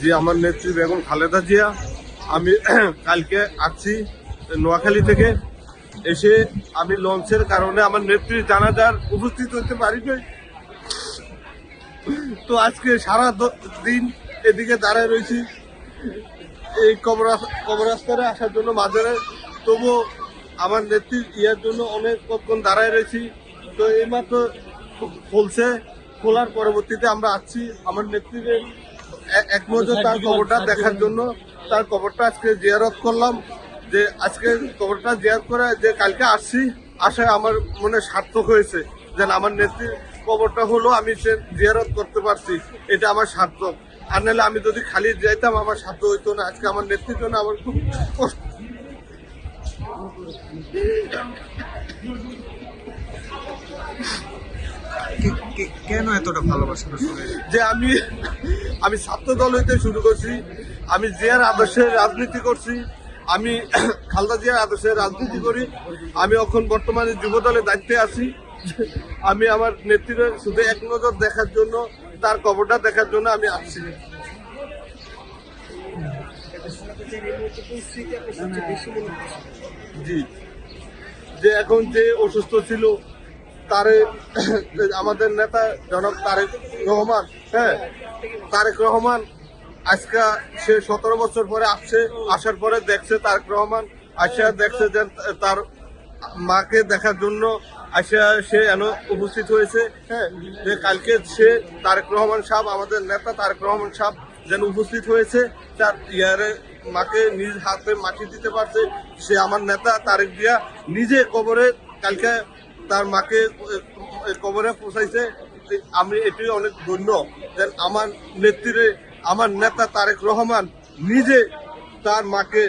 যে আমার নেত্রী বেগম খালেদা জিয়া। আমি কালকে আসছি নোয়াখালী থেকে, এসে আমি লঞ্চের কারণে আমার নেত্রী জানাজার উপস্থিত হতে পারিনি। তো আজকে সারা দিন এদিকে দাঁড়ায় রয়েছি এই কবরস্থানে আসার জন্য মাঝারে। তবুও আমার নেত্রীর ইয়ার জন্য অনেকক্ষণ দাঁড়ায় রয়েছি। তো এইমাত্র খুলছে, খোলার পরবর্তীতে আমরা আসছি আমার নেত্রীর এক নজর তার কবরটা দেখার জন্য। তার কবরটা আজকে জিয়ারত করলাম, যে আজকে কবরটা জিয়ারত করে যে কালকে আসছি, আসায় আমার মনে সার্থক হয়েছে। যেন আমার নেত্রীর কবরটা হলো আমি সে জিয়ারত করতে পারছি, এটা আমার সার্থক। আর নাহলে আমি যদি খালি যাইতাম আমার সাধ্য হইতো না। আজকে আমার নেত্রীর জন্য আমার খুব কষ্ট। কেন এতটা ভালোবাসা যে আমি ছাত্র দল হইতে শুরু করছি, আমি জিয়ার আদর্শের রাজনীতি করছি, আমি খালেদা জিয়ার আদর্শের রাজনীতি করি। আমি এখন বর্তমানে যুব দলের দায়িত্বে আছি। আমি আমার নেত্রীর শুধু এক নজর দেখার জন্য, তার কবরটা দেখার জন্য আমি আসছি। জি, যে এখন যে অসুস্থ ছিল তারে আমাদের নেতা জনাব তারেক রহমান, তারেক রহমান আজকে সে 17 বছর পরে আসছে, আসার পরে দেখছে তারেক রহমান আসা দেখছে যে তার মাকে দেখার জন্য আসা সে উপস্থিত হয়েছে। যে কালকে সে তারেক রহমান সাহেব, আমাদের নেতা তারেক রহমান সাহেব যেন উপস্থিত হয়েছে, তার ইয়ারে মাকে নিজ হাতে মাটি দিতে পারছে। সে আমার নেতা তারেক জিয়া নিজে কবরে কালকে তার মাকে কবরে পৌঁছাইছে। আমি এটি অনেক ধন্য যে আমার নেত্রীরে আমার নেতা তারেক রহমান নিজে তার মাকে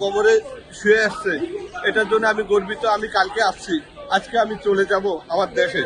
কবরে শুয়ে আসছে। এটার জন্য আমি গর্বিত। আমি কালকে আসছি, আজকে আমি চলে যাব আমার দেশে।